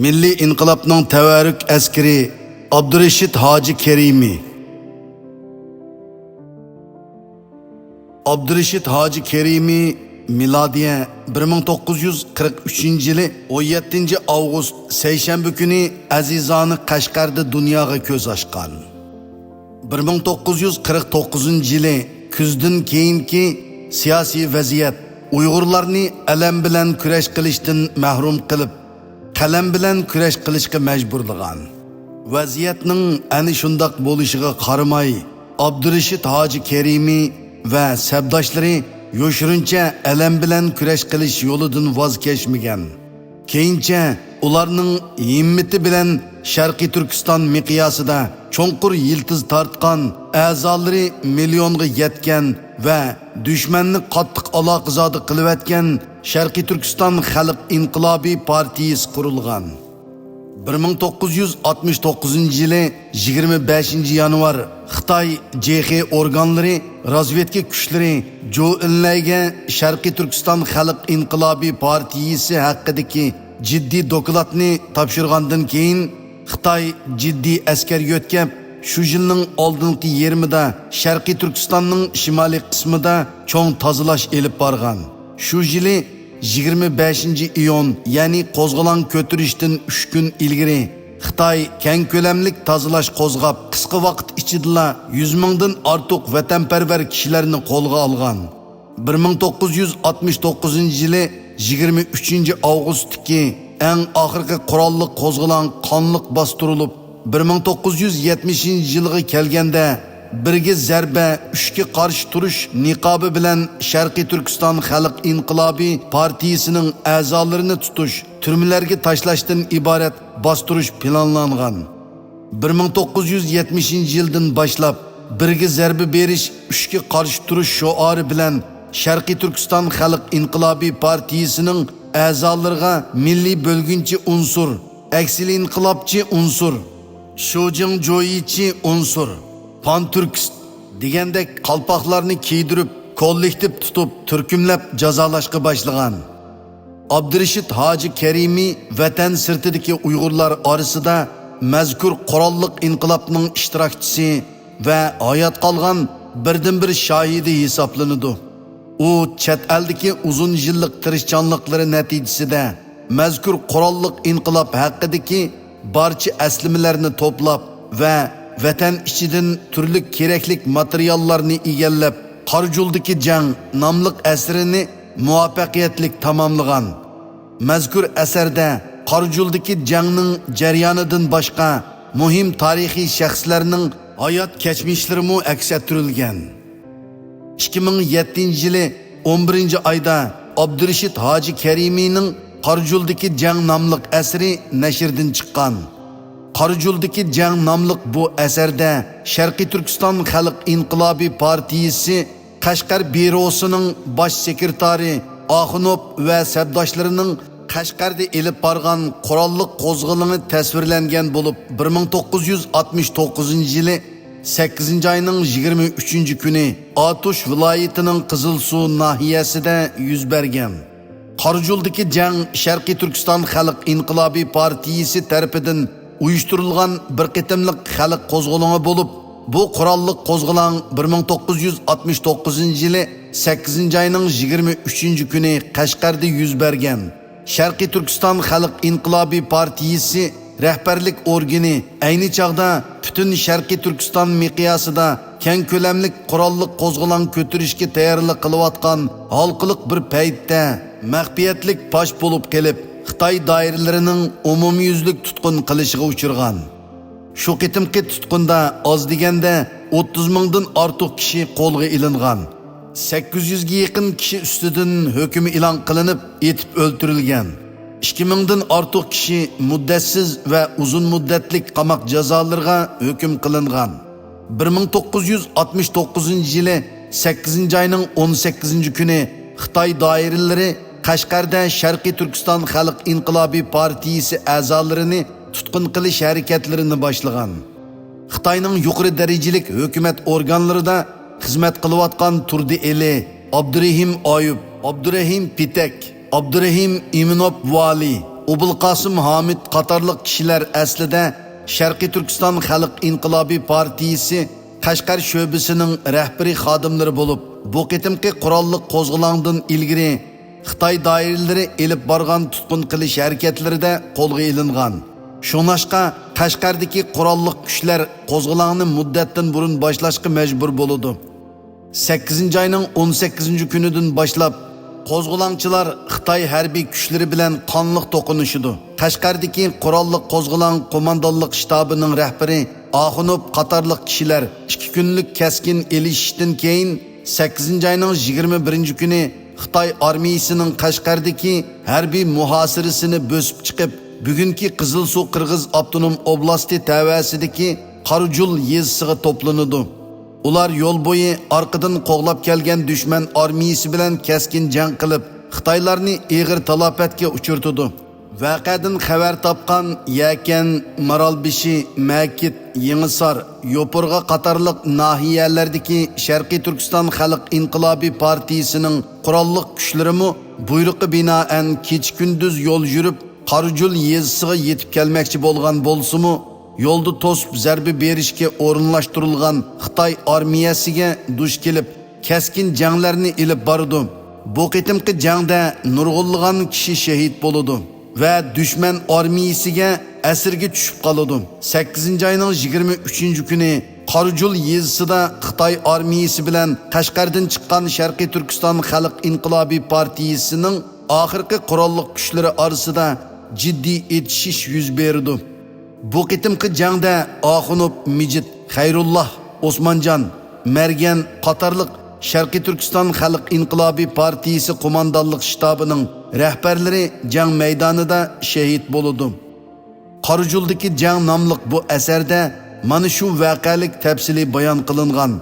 Milliy inqilobning tavarruk askari Abdurashid Hoji Kerimi. Abdurashid Hoji Kerimi miladiya 1943-yili 17 avgust seshanba kuni azizani Qashqarda dunyoga ko'z ochgan. 1949-yili kuzdan keyingi siyosiy vaziyat Uyg'urlarni alam bilan kurash qilishdan mahrum qilib, qalam bilan kurash qilishga majburlagan. Vaziyatning ana shundoq bo'lishiga qaramay, Abdurashid Hoji Kerimi va sabdoshlari yo'shirincha alam bilan kurash qilish yo'lidan voz kechmagan. Keyincha ularning himmati bilan Sharqiy Turkiston miqyosida cho'nqur yiltiz tortgan, a'zolari millionga yetgan va dushmanni qattiq aloqazodi qilayotgan Sharqiy Turkiston Xalq Inqilobiy partiyasi qurilgan. 1969-yili 25 yanvar Xitoy JX organlari razvedka kuchlari Jo'inlayga Sharqiy Turkiston Xalq Inqilobiy partiyasi haqidagi jiddiy dokladni topshirgandan keyin Xitoy jiddiy askar yo'tkab, shu yilning oldingi yermida Sharqiy Turkistonning shimoliy qismida cho'ng tozalash elib borgan. Shu yili 25-iyun, ya'ni qo'zg'olon ko'tirishdan 3 kun ilgari Xitoy keng ko'lamlik tozalash qo'zg'ab, qisqa vaqt ichida 100 mingdan ortiq vatanparvar kishilarni qo'lga olgan. 1969-yili 23-avgustdagi eng oxirgi qurolli qo'zg'olon qonliq bostirilib, 1970-yilga kelganda birga zarba, uchga qarshi turish niqobi bilan Sharqiy Turkiston Xalq Inqilobiy partiyasining a'zolarini tutish, turmalarga tashlashdan iborat bostirish planlangan. 1970-yildan boshlab birga zarba berish, uchga qarshi turish sho'ori bilan Sharqiy Turkiston Xalq Inqilobiy partiyasining a'zolariga milliy bo'lgunchi unsur, aksili inqilobchi unsur, Shojing joyichi unsur, Pan-Turkist degandek qalpoqlarni kiydirib, kollektiv tutib, turkumlab jazolashga boshlagan. Abdurashid Hoji Kerimi vatan sirtidagi Uyg'urlar orasida mazkur qurolliq inqilobning ishtirokchisi va hayot qolgan birdan-bir shohidi hisoblanadi. U chet eldagi uzun yillik tirishchanliklari natijasida mazkur qurolliq inqilob haqidagi barcha aslimalarni to'plab va vatan ichidan turli kerakli materiallarni egallab, Qorjuldagi jang nomli asrini muvaffaqiyatli tamomlagan. Mazkur asarda Qorjuldagi jangning jarayonidan boshqa muhim tarixiy shaxslarning hayot kechmishlari mu aks ettirilgan. 2007-yili 11-oyda Abdurashid Hoji Kerimining Qorjuldagi jang nomli asri nashrdan chiqqan. Qorjuldagi jang nomli bu asarda Sharqiy Turkiston Xalq Inqilobiy partiyasi Qashqar bürosining bosh sekretari Axunov va sabdoshlarining Qashqarda elib borgan qurolli qo'zg'oloni tasvirlangan bo'lib, 1969-yili 8-oyning 23-kuni Atush viloyatining Qizilsuv nahiyasida yuz bergan. Qorjuldagi jang Sharqiy Turkiston Xalq Inqilobiy partiyasi tarafidan uyushtirilgan bir qitimliq xalq qo'zg'oloni bo'lib, bu qurolliq qo'zg'olon 1969-yili 8-oyning 23-kuni Qashqarda yuz bergan. Sharqiy Turkiston Xalq Inqilobiy partiyasi rahbarlik organi ayni chog'da butun Sharqiy Turkiston miqyosida keng ko'lamlik qurolliq qo'zg'olon ko'tirishga tayyorlik qilayotgan halqiliq bir paytda maxfiyatlik pash bo'lib kelib, Xitoy doiralarining umumyuzlik tutqun qilishiga uchirgan. Shu qitimki tutqunda oz deganda 30 mingdan ortiq kishi qo'lga ilingan. 800 ga yaqin kishi ustidan hukm e'lon qilinib, etib o'ldirilgan. 2000dan ortiq kishi muddatsiz va uzun muddatlik qamoq jazolariga hukm qilingan. 1969-yili 8-oyning 18-kuni Xitoy doiralari Qashqarda Sharqiy Turkiston Xalq Inqilobiy partiyasi a'zolarini tutqun qilish harakatlarini boshlagan. Xitoyning yuqori darajalik hukumat organlarida xizmat qilayotgan Turdi Eli, Abdurahim Oyub, Abdurahim Pitek, Abdurahim Iminov Vali, Obulqasım Hamid qatorliq kishilar aslida Sharqiy Turkiston Xalq Inqilobiy partiyasi Qashqar sho'basining rahbari xodimlari bo'lib, bu qitimqi qurolli qo'zg'olondan ilgari Xitoy doiralari elib borgan tutqun qilish harakatlarida qo'lga ilingan. Shunashqa Qashqardagi qurolli kuchlar qo'zg'olonni muddatdan burun boshlashga majbur bo'ldi. 8-oyning 18-kunidan boshlab qo'zg'olonchilar Xitoy harbiy kuchlari bilan qonliq to'qinishdi. Qashqardagi qurolli qo'zg'olon qo'mondonlik shtabining rahbari Axunov qatorliq kishilar 2 kunlik keskin elishishdan keyin 8-oyning 21-kuni Xitoy armiyasining Qashqardagi harbiy muhosirasini bo'sib chiqib, bugungi Qizilsuv Qirg'iz avtonom oblasti tavasidagi Qarujul yezisiga to'planadi. Ular yo'l bo'yi orqadan qo'g'lab kelgan dushman armiyasi bilan keskin jang qilib, Xitoylarni og'ir talafotga uchirtdi. Vaqadan xabar topgan Yakan, Maralbishi, Makit, Yangisar, Yopurg'a qatorliq nahiyalardagi Sharqiy Turkiston Xalq Inqilobiy partiyasining qurolli kuchlari buyruqqa binoan kecha-kunduz yo'l yurib, Qarujul yezisiga yetib kelmoqchi bo'lgan bo'lsa-mu, yo'lda to'sib zarba berishga o'rinlashtirilgan Xitoy armiyasiga duch kelib, keskin janglarni ilib bordi. Bu qitimqi jangda nurg'unlagan kishi shahid bo'ldi va dushman armiyasiga asirga tushib qoldi. 8-oyning 23-kuni Qarujul yezisida Xitoy armiyasi bilan Qashqardan chiqqan Sharqiy Turkiston Xalq Inqilobiy partiyasining oxirgi qurolli kuchlari orasida jiddiy etishish yuz berdi. Bu qitimqi jangda Axunov, Mijit, Xayrulloh, Osmonjon, Mergan qatorliq Sharqiy Turkiston Xalq Inqilobiy partiyasi qo'mondonlik shtabining rahbarlari jang maydonida shahid bo'ldi. Qarujuldagi jang nomli bu asarda mana shu voqealik tafsili bayon qilingan.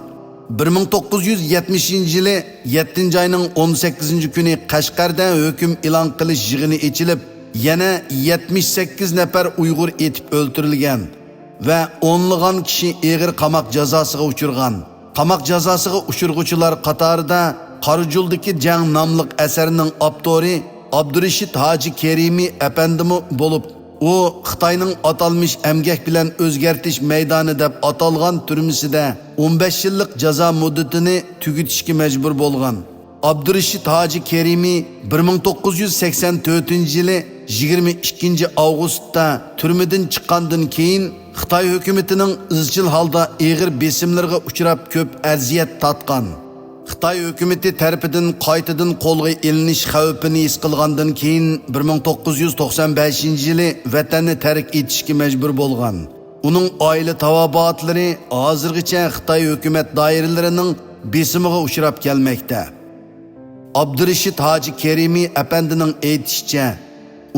1970-yili 7-oyning 18-kuni Qashqarda hukm e'lon qilish yig'ini ochilib, yana 78 nafar Uyg'ur etib o'ldirilgan va o'nlagan kishi og'ir qamoq jazosiga uchirgan. Qamoq jazosiga uchirg'uvchilar qatorida Qarujuldagi jang nomli asarning avtori Abdurashid Hoji Kerimi apandimi bo'lib, u Xitoyning atalmış emgak bilan o'zgartish maydoni deb atalgan turmusida 15 yillik jazo muddatini tugatishga majbur bo'lgan. Abdurashid Hoji Kerimi 1984-yili 22 avgustda turmadan chiqqandan keyin Xitoy hukumatining izchil holda og'ir besimlarga uchrab ko'p aziyat tatgan. Xitoy hukumati tarafidan qaytadan qo'lga ilinish xavfini his qilgandan keyin 1995-yili vatanni tark etishga majbur bo'lgan. Uning oila tavobatlari hozirgacha Xitoy hukumat doiralarining besimiga uchrab kelmoqda. Abdurashid Hoji Kerimi apandining aytishicha,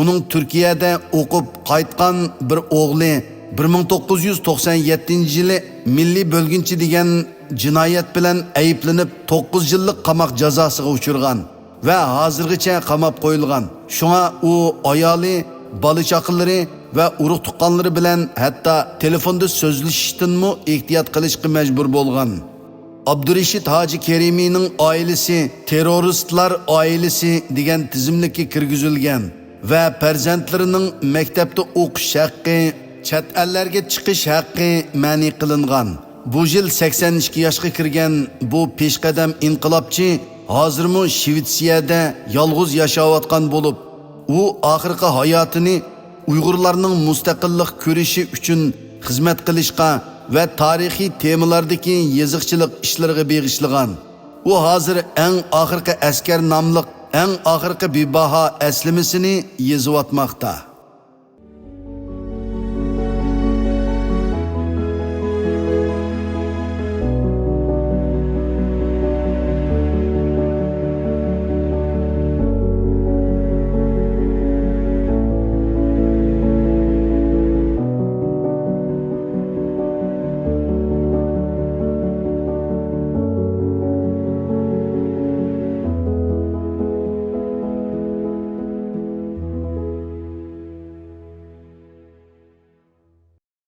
uning Turkiyada o'qib qaytgan bir o'g'li 1997-yili milliy bo'lginchi degan jinoyat bilan ayblanib 9 yillik qamoq jazosiga uchirgan va hozirgacha qamab qo'yilgan. Shunga u ayoli, bola chaqalari va urug' tuqqanlari bilan hatto telefonda so'zlashishdanmi ehtiyot qilishga majbur bo'lgan. Abdurashid Hoji Kerimining oilasi terroristlar oilasi degan tizimlikka kirgizilgan va farzandlarining maktabda o'qish haqqi, chet ellarga chiqish haqqi ma'ni qilingan. Bu yil 82 yoshga kirgan bu peshqadam inqilobchi hozirmi Shvetsiyada yolg'iz yashayotgan bo'lib, u oxirgi hayotini Uyg'urlarning mustaqillik ko'rishi uchun xizmat qilishga va tarixiy temalardagi yoziqchilik ishlariga bag'ishlagan. U hozir eng oxirgi askar nomli eng oxirgi bebaho aslimasini yozib o'tmoqda.